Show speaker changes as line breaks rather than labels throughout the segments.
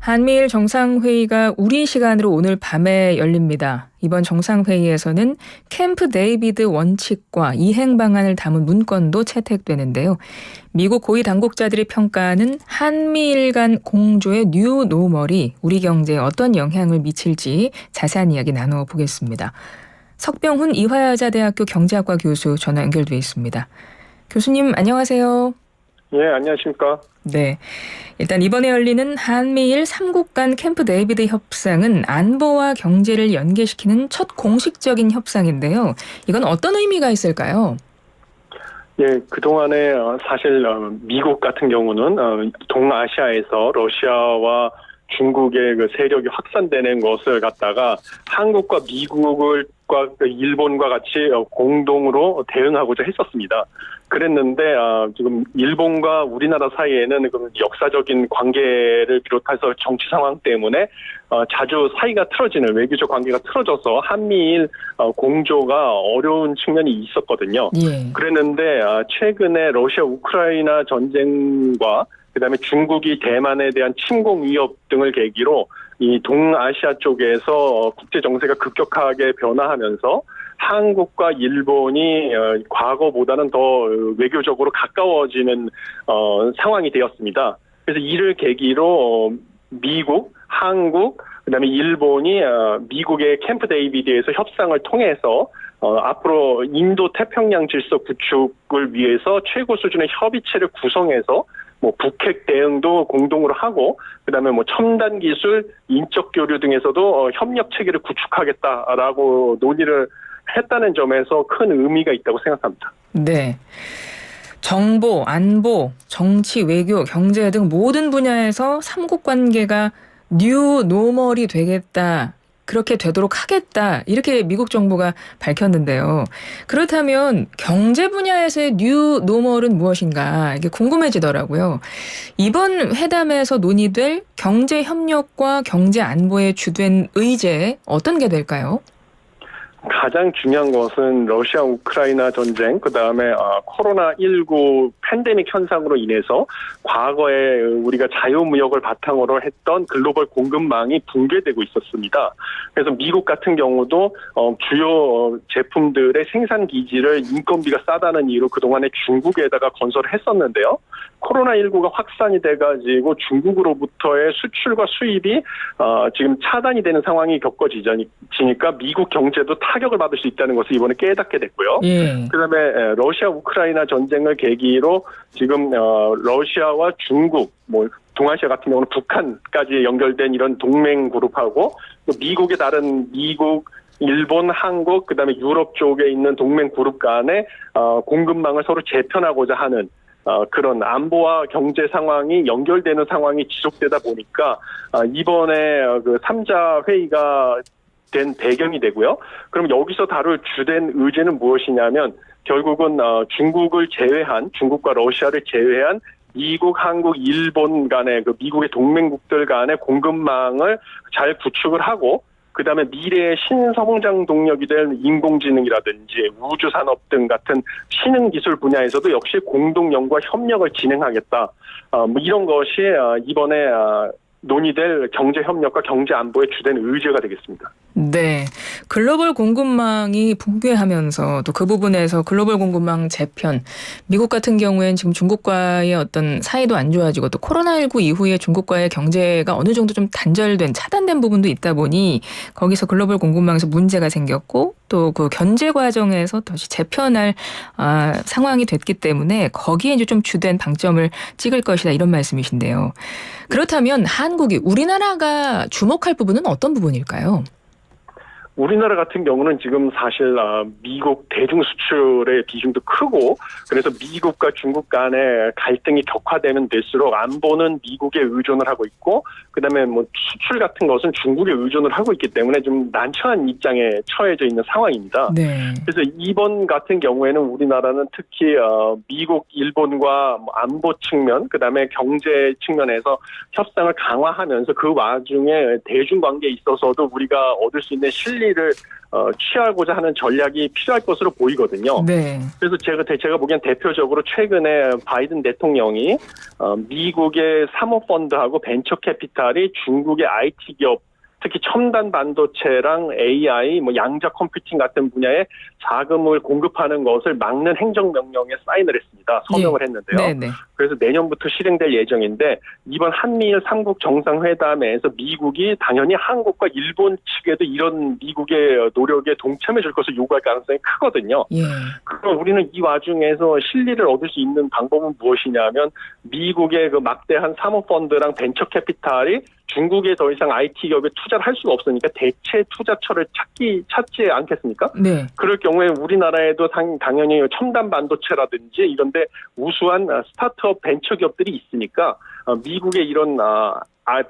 한미일 정상회의가 우리 시간으로 오늘 밤에 열립니다. 이번 정상회의에서는 캠프 데이비드 원칙과 이행 방안을 담은 문건도 채택되는데요. 미국 고위 당국자들이 평가하는 한미일 간 공조의 뉴 노멀이 우리 경제에 어떤 영향을 미칠지 자세한 이야기 나눠보겠습니다. 석병훈 이화여자대학교 경제학과 교수 전화 연결돼 있습니다. 교수님 안녕하세요.
예, 안녕하십니까.
네. 일단 이번에 열리는 한미일 3국 간 캠프 데이비드 협상은 안보와 경제를 연계시키는 첫 공식적인 협상인데요. 이건 어떤 의미가 있을까요?
예, 그동안에 사실 미국 같은 경우는 동아시아에서 러시아와 중국의 그 세력이 확산되는 것을 갖다가 한국과 미국과 일본과 같이 공동으로 대응하고자 했었습니다. 그랬는데 지금 일본과 우리나라 사이에는 역사적인 관계를 비롯해서 정치 상황 때문에 자주 사이가 틀어지는 외교적 관계가 틀어져서 한미일 공조가 어려운 측면이 있었거든요.
예.
그랬는데 최근에 러시아 우크라이나 전쟁과 그다음에 중국이 대만에 대한 침공 위협 등을 계기로 이 동아시아 쪽에서 국제 정세가 급격하게 변화하면서 한국과 일본이 과거보다는 더 외교적으로 가까워지는 상황이 되었습니다. 그래서 이를 계기로 미국, 한국, 그다음에 일본이 미국의 캠프 데이비드에서 협상을 통해서 앞으로 인도 태평양 질서 구축을 위해서 최고 수준의 협의체를 구성해서 북핵 대응도 공동으로 하고 그다음에 첨단 기술, 인적 교류 등에서도 협력 체계를 구축하겠다라고 논의를 했다는 점에서 큰 의미가 있다고 생각합니다.
네. 정보, 안보, 정치, 외교, 경제 등 모든 분야에서 3국 관계가 뉴 노멀이 되겠다. 그렇게 되도록 하겠다. 이렇게 미국 정부가 밝혔는데요. 그렇다면 경제 분야에서의 뉴 노멀은 무엇인가 이게 궁금해지더라고요. 이번 회담에서 논의될 경제 협력과 경제 안보에 주된 의제 어떤 게 될까요?
가장 중요한 것은 러시아 우크라이나 전쟁, 그다음에 코로나19 팬데믹 현상으로 인해서 과거에 우리가 자유무역을 바탕으로 했던 글로벌 공급망이 붕괴되고 있었습니다. 그래서 미국 같은 경우도 주요 제품들의 생산 기지를 인건비가 싸다는 이유로 그동안에 중국에다가 건설을 했었는데요. 코로나19가 확산이 돼가지고 중국으로부터의 수출과 수입이 지금 차단이 되는 상황이 겪어지니까 미국 경제도 타격을 받을 수 있다는 것을 이번에 깨닫게 됐고요. 그다음에 러시아 우크라이나 전쟁을 계기로 지금 러시아와 중국, 동아시아 같은 경우는 북한까지 연결된 이런 동맹 그룹하고 미국의 다른 미국, 일본, 한국, 그다음에 유럽 쪽에 있는 동맹 그룹 간의 공급망을 서로 재편하고자 하는 그런 안보와 경제 상황이 연결되는 상황이 지속되다 보니까 이번에 그 3자 회의가 된 배경이 되고요. 그럼 여기서 다룰 주된 의제는 무엇이냐면 결국은 중국과 러시아를 제외한 미국, 한국, 일본 간의 미국의 동맹국들 간의 공급망을 잘 구축을 하고 그다음에 미래의 신성장 동력이 될 인공지능이라든지 우주산업 등 같은 신흥기술 분야에서도 역시 공동 연구와 협력을 진행하겠다. 이런 것이 이번에 논의될 경제협력과 경제안보의 주된 의제가 되겠습니다.
네. 글로벌 공급망이 붕괴하면서 또 그 부분에서 글로벌 공급망 재편, 미국 같은 경우에는 지금 중국과의 어떤 사이도 안 좋아지고 또 코로나19 이후에 중국과의 경제가 어느 정도 좀 단절된, 차단된 부분도 있다 보니 거기서 글로벌 공급망에서 문제가 생겼고 또 그 견제 과정에서 다시 재편할 상황이 됐기 때문에 거기에 이제 좀 주된 방점을 찍을 것이다 이런 말씀이신데요. 그렇다면 한국이 우리나라가 주목할 부분은 어떤 부분일까요?
우리나라 같은 경우는 지금 사실 미국 대중 수출의 비중도 크고 그래서 미국과 중국 간의 갈등이 격화되면 될수록 안보는 미국에 의존을 하고 있고 그다음에 수출 같은 것은 중국에 의존을 하고 있기 때문에 좀 난처한 입장에 처해져 있는 상황입니다.
네.
그래서 이번 같은 경우에는 우리나라는 특히 미국, 일본과 안보 측면 그다음에 경제 측면에서 협상을 강화하면서 그 와중에 대중 관계에 있어서도 우리가 얻을 수 있는 실리 실리를 취하고자 하는 전략이 필요할 것으로 보이거든요.
네.
그래서 제가 보기엔 대표적으로 최근에 바이든 대통령이 미국의 사모펀드하고 벤처캐피탈이 중국의 IT 기업, 특히 첨단 반도체랑 AI, 양자 컴퓨팅 같은 분야에 자금을 공급하는 것을 막는 행정명령에 사인을 했습니다. 서명을 했는데요.
네네.
그래서 내년부터 실행될 예정인데 이번 한미일 3국 정상회담에서 미국이 당연히 한국과 일본 측에도 이런 미국의 노력에 동참해 줄 것을 요구할 가능성이 크거든요.
예.
그럼 우리는 이 와중에서 실리를 얻을 수 있는 방법은 무엇이냐면 미국의 그 막대한 사모펀드랑 벤처캐피탈이 중국에 더 이상 IT 기업에 투자를 할 수가 없으니까 대체 투자처를 찾지 않겠습니까?
네.
그럴 경우에 우리나라에도 당연히 첨단 반도체라든지 이런데 우수한 스타트업 벤처 기업들이 있으니까 미국의 이런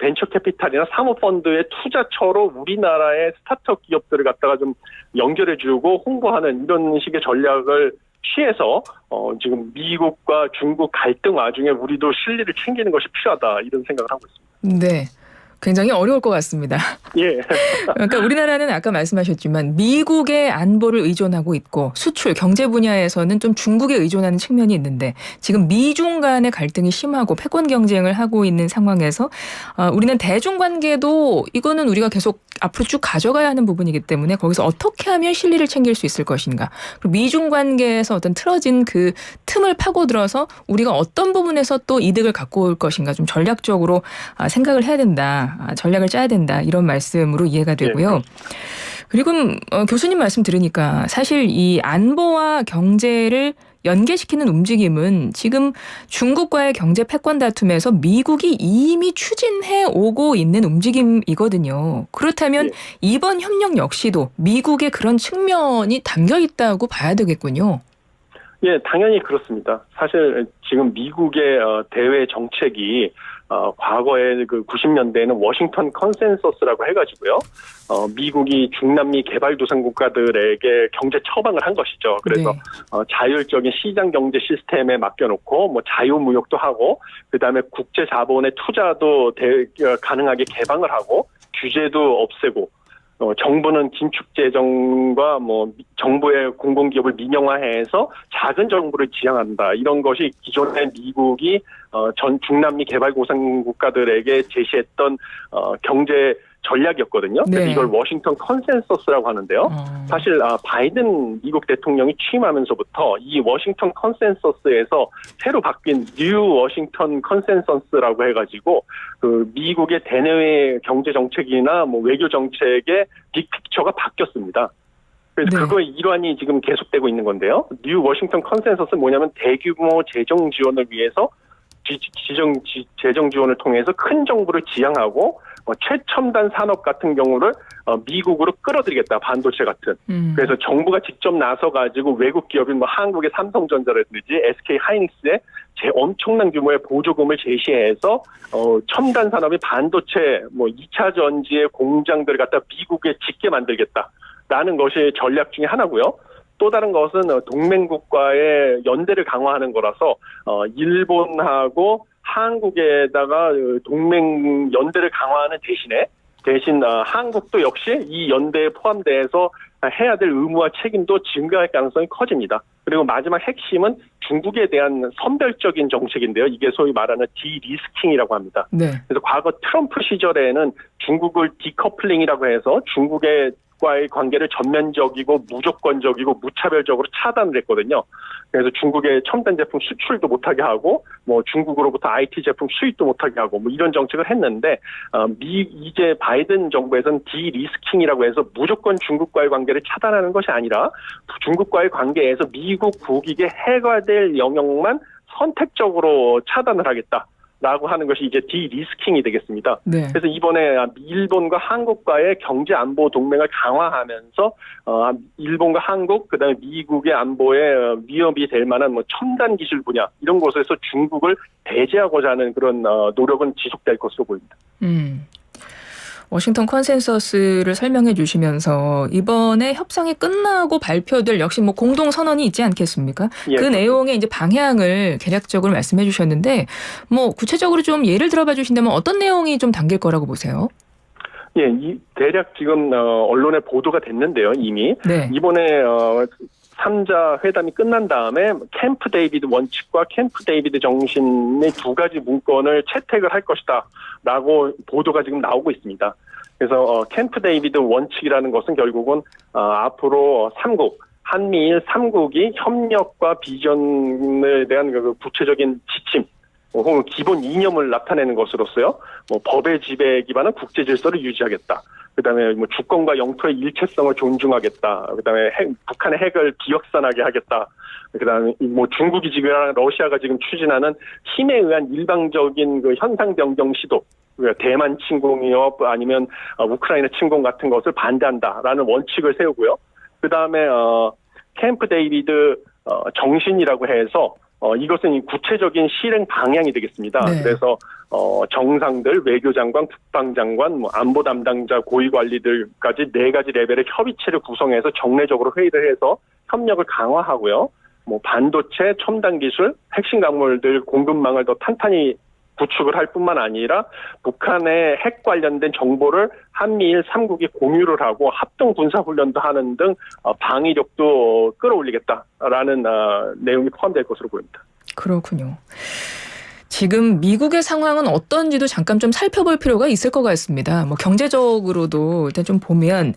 벤처캐피탈이나 사모펀드의 투자처로 우리나라의 스타트업 기업들을 갖다가 좀 연결해주고 홍보하는 이런 식의 전략을 취해서 지금 미국과 중국 갈등 와중에 우리도 실리를 챙기는 것이 필요하다 이런 생각을 하고 있습니다.
네. 굉장히 어려울 것 같습니다.
예.
그러니까 우리나라는 아까 말씀하셨지만 미국의 안보를 의존하고 있고 수출, 경제 분야에서는 좀 중국에 의존하는 측면이 있는데 지금 미중 간의 갈등이 심하고 패권 경쟁을 하고 있는 상황에서 우리는 대중관계도 이거는 우리가 계속 앞으로 쭉 가져가야 하는 부분이기 때문에 거기서 어떻게 하면 실리를 챙길 수 있을 것인가. 그리고 미중 관계에서 어떤 틀어진 그 틈을 파고들어서 우리가 어떤 부분에서 또 이득을 갖고 올 것인가 좀 전략적으로 생각을 해야 된다. 전략을 짜야 된다. 이런 말씀으로 이해가 되고요.
네.
그리고 교수님 말씀 들으니까 사실 이 안보와 경제를 연계시키는 움직임은 지금 중국과의 경제 패권 다툼에서 미국이 이미 추진해 오고 있는 움직임이거든요. 그렇다면
예.
이번 협력 역시도 미국의 그런 측면이 담겨 있다고 봐야 되겠군요.
예, 당연히 그렇습니다. 사실 지금 미국의 대외 정책이 과거에 그 90년대에는 워싱턴 컨센서스라고 해가지고요. 미국이 중남미 개발도상 국가들에게 경제 처방을 한 것이죠. 그래서
네.
자율적인 시장 경제 시스템에 맡겨놓고 자유무역도 하고 그다음에 국제 자본의 투자도 가능하게 개방을 하고 규제도 없애고 정부는 긴축 재정과 정부의 공공기업을 민영화해서 작은 정부를 지향한다. 이런 것이 기존의 미국이 전 중남미 개발도상 국가들에게 제시했던 경제 전략이었거든요. 그래서
네.
이걸 워싱턴 컨센서스라고 하는데요. 사실 바이든 미국 대통령이 취임하면서부터 이 워싱턴 컨센서스에서 새로 바뀐 뉴 워싱턴 컨센서스라고 해가지고 그 미국의 대내외 경제 정책이나 외교 정책의 빅픽처가 바뀌었습니다. 그래서
네.
그거의 일환이 지금 계속되고 있는 건데요. 뉴 워싱턴 컨센서스는 뭐냐면 대규모 재정 지원을 위해서 재정 지원을 통해서 큰 정부를 지향하고 최첨단 산업 같은 경우를 미국으로 끌어들이겠다. 반도체 같은. 그래서 정부가 직접 나서가지고 외국 기업인 한국의 삼성전자라든지 SK 하이닉스에 엄청난 규모의 보조금을 제시해서 첨단 산업의 반도체 2차 전지의 공장들을 갖다 미국에 짓게 만들겠다라는 것이 전략 중에 하나고요. 또 다른 것은 동맹국과의 연대를 강화하는 거라서 일본하고 한국에다가 동맹 연대를 강화하는 대신 한국도 역시 이 연대에 포함돼서 해야 될 의무와 책임도 증가할 가능성이 커집니다. 그리고 마지막 핵심은 중국에 대한 선별적인 정책인데요. 이게 소위 말하는 디리스킹이라고 합니다.
네.
그래서 과거 트럼프 시절에는 중국을 디커플링이라고 해서 중국과의 관계를 전면적이고 무조건적이고 무차별적으로 차단을 했거든요. 그래서 중국의 첨단 제품 수출도 못하게 하고 중국으로부터 IT 제품 수입도 못하게 하고 이런 정책을 했는데 이제 바이든 정부에서는 디리스킹이라고 해서 무조건 중국과의 관계를 차단하는 것이 아니라 중국과의 관계에서 미국 국익에 해가 될 영역만 선택적으로 차단을 하겠다. 라고 하는 것이 이제 디리스킹이 되겠습니다.
네.
그래서 이번에 일본과 한국과의 경제 안보 동맹을 강화하면서 일본과 한국 그다음에 미국의 안보에 위협이 될 만한 첨단 기술 분야 이런 곳에서 중국을 배제하고자 하는 그런 노력은 지속될 것으로 보입니다.
워싱턴 컨센서스를 설명해 주시면서 이번에 협상이 끝나고 발표될 역시 공동 선언이 있지 않겠습니까?
예,
그 내용의 이제 방향을 개략적으로 말씀해 주셨는데 구체적으로 좀 예를 들어봐 주신다면 어떤 내용이 좀 담길 거라고 보세요?
예, 대략 지금 언론에 보도가 됐는데요, 이미.
네.
이번에 3자 회담이 끝난 다음에 캠프 데이비드 원칙과 캠프 데이비드 정신의 두 가지 문건을 채택을 할 것이다 라고 보도가 지금 나오고 있습니다. 그래서 캠프 데이비드 원칙이라는 것은 결국은 앞으로 3국 한미일 3국이 협력과 비전에 대한 그 구체적인 지침 혹은 기본 이념을 나타내는 것으로서요. 법의 지배에 기반한 국제 질서를 유지하겠다. 그다음에 주권과 영토의 일체성을 존중하겠다. 그다음에 북한의 핵을 비확산하게 하겠다. 그다음에 중국이 지금 러시아가 지금 추진하는 힘에 의한 일방적인 그 현상 변경 시도, 대만 침공이요 아니면 우크라이나 침공 같은 것을 반대한다라는 원칙을 세우고요. 그다음에 캠프 데이비드 정신이라고 해서 이것은 구체적인 실행 방향이 되겠습니다.
네.
그래서 정상들, 외교장관, 국방장관, 안보 담당자, 고위관리들까지 4가지 레벨의 협의체를 구성해서 정례적으로 회의를 해서 협력을 강화하고요. 반도체, 첨단 기술, 핵심 광물들 공급망을 더 탄탄히 구축을 할 뿐만 아니라 북한의 핵 관련된 정보를 한미일 3국이 공유를 하고 합동 군사훈련도 하는 등 방위력도 끌어올리겠다라는 내용이 포함될 것으로 보입니다.
그렇군요. 지금 미국의 상황은 어떤지도 잠깐 좀 살펴볼 필요가 있을 것 같습니다. 경제적으로도 일단 좀 보면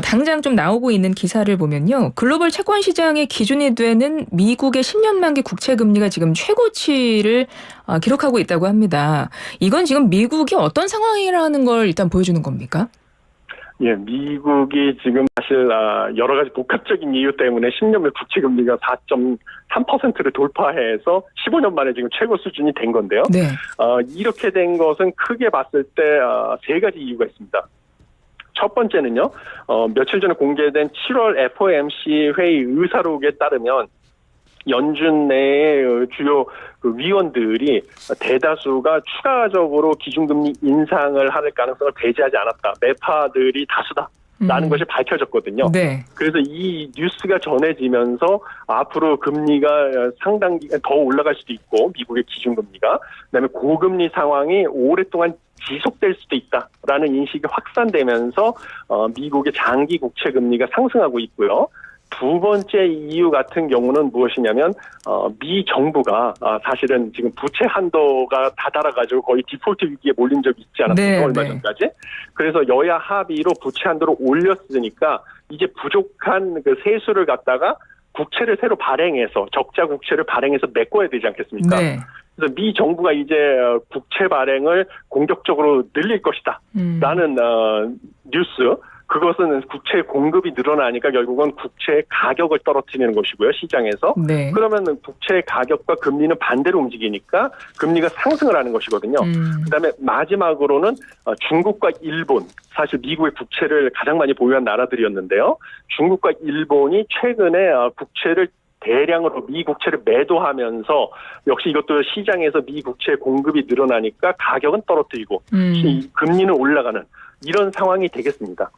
당장 좀 나오고 있는 기사를 보면요. 글로벌 채권 시장의 기준이 되는 미국의 10년 만기 국채 금리가 지금 최고치를 기록하고 있다고 합니다. 이건 지금 미국이 어떤 상황이라는 걸 일단 보여주는 겁니까?
예, 미국이 지금 사실 여러 가지 복합적인 이유 때문에 10년물 국채 금리가 4.3%를 돌파해서 15년 만에 지금 최고 수준이 된 건데요.
네.
이렇게 된 것은 크게 봤을 때 3가지 이유가 있습니다. 첫 번째는요, 며칠 전에 공개된 7월 FOMC 회의 의사록에 따르면 연준 내의 주요 위원들이 대다수가 추가적으로 기준금리 인상을 할 가능성을 배제하지 않았다. 매파들이 다수다라는 것이 밝혀졌거든요.
네.
그래서 이 뉴스가 전해지면서 앞으로 금리가 상당 기간 더 올라갈 수도 있고 미국의 기준금리가 그다음에 고금리 상황이 오랫동안 지속될 수도 있다라는 인식이 확산되면서 미국의 장기 국채 금리가 상승하고 있고요. 두 번째 이유 같은 경우는 무엇이냐면 미 정부가 사실은 지금 부채 한도가 다다라가지고 거의 디폴트 위기에 몰린 적이 있지 않았습니까?
네,
얼마
네.
전까지. 그래서 여야 합의로 부채 한도를 올렸으니까 이제 부족한 그 세수를 갖다가 국채를 새로 발행해서 적자 국채를 발행해서 메꿔야 되지 않겠습니까?
네.
그래서 미 정부가 이제 국채 발행을 공격적으로 늘릴 것이다. 라는 뉴스. 그것은 국채 공급이 늘어나니까 결국은 국채 가격을 떨어뜨리는 것이고요. 시장에서.
네.
그러면 국채 가격과 금리는 반대로 움직이니까 금리가 상승을 하는 것이거든요. 그다음에 마지막으로는 중국과 일본. 사실 미국의 국채를 가장 많이 보유한 나라들이었는데요. 중국과 일본이 최근에 국채를 대량으로 미 국채를 매도하면서 역시 이것도 시장에서 미 국채 공급이 늘어나니까 가격은 떨어뜨리고 금리는 올라가는 이런 상황이 되겠습니다.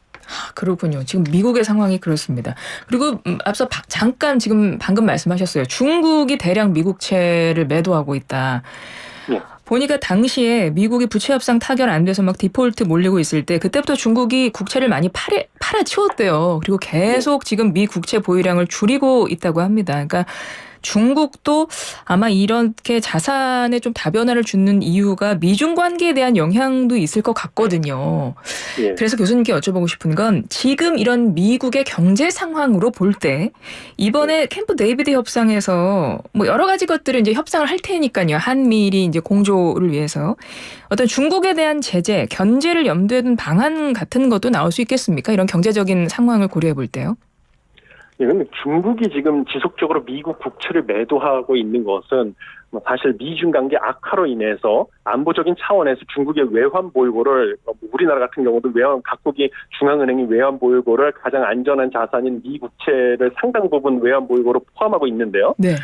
그렇군요. 지금 미국의 상황이 그렇습니다. 그리고 앞서 잠깐 지금 방금 말씀하셨어요. 중국이 대량 미국채를 매도하고 있다.
네.
보니까 당시에 미국이 부채 협상 타결 안 돼서 막 디폴트 몰리고 있을 때 그때부터 중국이 국채를 많이 팔아치웠대요. 그리고 계속 지금 미 국채 보유량을 줄이고 있다고 합니다. 그러니까 중국도 아마 이렇게 자산에 좀 다변화를 주는 이유가 미중 관계에 대한 영향도 있을 것 같거든요.
예.
그래서 교수님께 여쭤보고 싶은 건 지금 이런 미국의 경제 상황으로 볼 때 이번에 캠프 데이비드 협상에서 여러 가지 것들을 이제 협상을 할 테니까요. 한미일이 이제 공조를 위해서 어떤 중국에 대한 제재, 견제를 염두에 둔 방안 같은 것도 나올 수 있겠습니까? 이런 경제적인 상황을 고려해 볼 때요.
예, 근데 중국이 지금 지속적으로 미국 국채를 매도하고 있는 것은 사실 미중 관계 악화로 인해서 안보적인 차원에서 중국의 외환 보유고를 우리나라 같은 경우도 각국이 중앙은행이 외환 보유고를 가장 안전한 자산인 미 국채를 상당 부분 외환 보유고로 포함하고 있는데요.
네.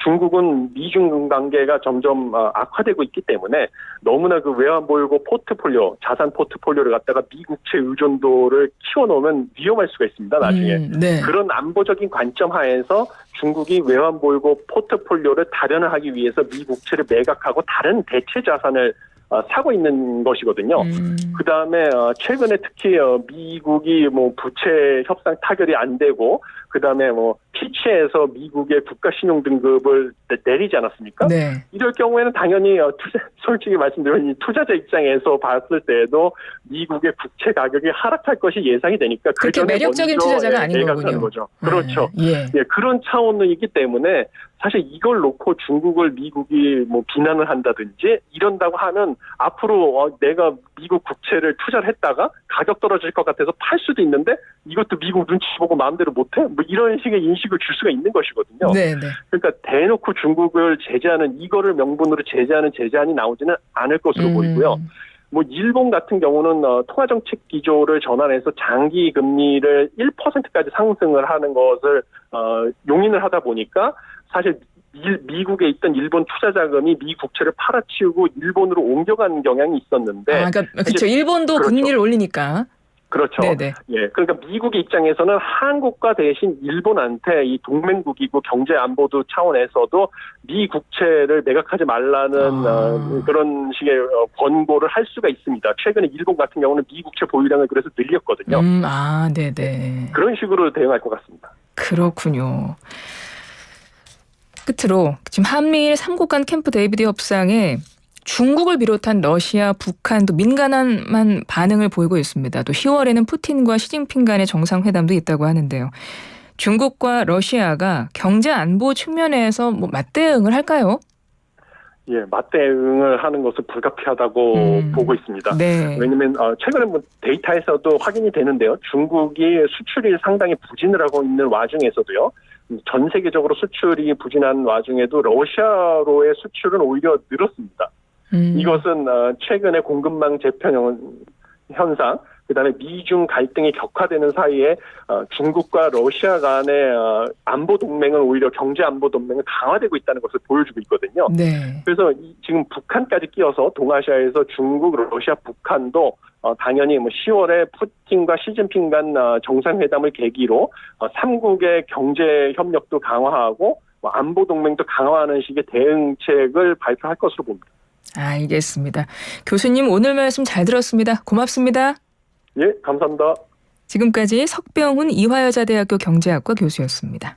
중국은 미중 관계가 점점 악화되고 있기 때문에 너무나 그 외환 보유고 포트폴리오, 자산 포트폴리오를 갖다가 미 국채 의존도를 키워놓으면 위험할 수가 있습니다. 나중에.
네.
그런 안보적인 관점 하에서 중국이 외환 보유고 포트폴리오를 다변화하기 위해서 미 국채를 매각하고 다른 대체 자산을 사고 있는 것이거든요. 그다음에 최근에 특히 미국이 뭐 부채 협상 타결이 안 되고 그다음에 뭐 피치에서 미국의 국가 신용 등급을 내리지 않았습니까?
네.
이럴 경우에는 당연히 솔직히 말씀드리면 투자자 입장에서 봤을 때도 미국의 국채 가격이 하락할 것이 예상이 되니까
그렇게 매력적인 투자자가 아닌 거군요.
거죠. 그렇죠.
예.
예, 그런 차원이기 때문에 사실 이걸 놓고 중국을 미국이 뭐 비난을 한다든지 이런다고 하면 앞으로 내가 미국 국채를 투자를 했다가 가격 떨어질 것 같아서 팔 수도 있는데 이것도 미국 눈치 보고 마음대로 못해? 뭐 이런 식의 인식을 줄 수가 있는 것이거든요.
네, 네.
그러니까 대놓고 중국을 제재하는 이거를 명분으로 제재하는 제재안이 나오지는 않을 것으로 보이고요. 뭐 일본 같은 경우는 통화정책 기조를 전환해서 장기 금리를 1%까지 상승을 하는 것을 용인을 하다 보니까 사실 미국에 있던 일본 투자 자금이 미 국채를 팔아치우고 일본으로 옮겨간 경향이 있었는데,
그러니까 그렇죠. 일본도
그렇죠.
금리를 올리니까.
그렇죠.
네네.
예, 그러니까 미국의 입장에서는 한국과 대신 일본한테 이 동맹국이고 경제 안보도 차원에서도 미 국채를 매각하지 말라는 그런 식의 권고를 할 수가 있습니다. 최근에 일본 같은 경우는 미 국채 보유량을 그래서 늘렸거든요.
네네.
그런 식으로 대응할 것 같습니다.
그렇군요. 끝으로 지금 한미일 3국 간 캠프 데이비드 협상에 중국을 비롯한 러시아, 북한도 민감한 반응을 보이고 있습니다. 또 10월에는 푸틴과 시진핑 간의 정상회담도 있다고 하는데요. 중국과 러시아가 경제 안보 측면에서 뭐 맞대응을 할까요?
예, 맞대응을 하는 것은 불가피하다고 보고 있습니다.
네.
왜냐하면 최근에 뭐 데이터에서도 확인이 되는데요. 중국이 수출이 상당히 부진을 하고 있는 와중에서도요. 전 세계적으로 수출이 부진한 와중에도 러시아로의 수출은 오히려 늘었습니다. 이것은 최근에 공급망 재편 현상, 그다음에 미중 갈등이 격화되는 사이에 중국과 러시아 간의 안보 동맹은 오히려 경제 안보 동맹은 강화되고 있다는 것을 보여주고 있거든요.
네.
그래서 지금 북한까지 끼어서 동아시아에서 중국, 러시아, 북한도 당연히 뭐 10월에 푸틴과 시진핑 간 정상회담을 계기로 3국의 경제 협력도 강화하고 안보 동맹도 강화하는 식의 대응책을 발표할 것으로 봅니다.
알겠습니다. 교수님 오늘 말씀 잘 들었습니다. 고맙습니다.
예, 감사합니다.
지금까지 석병훈 이화여자대학교 경제학과 교수였습니다.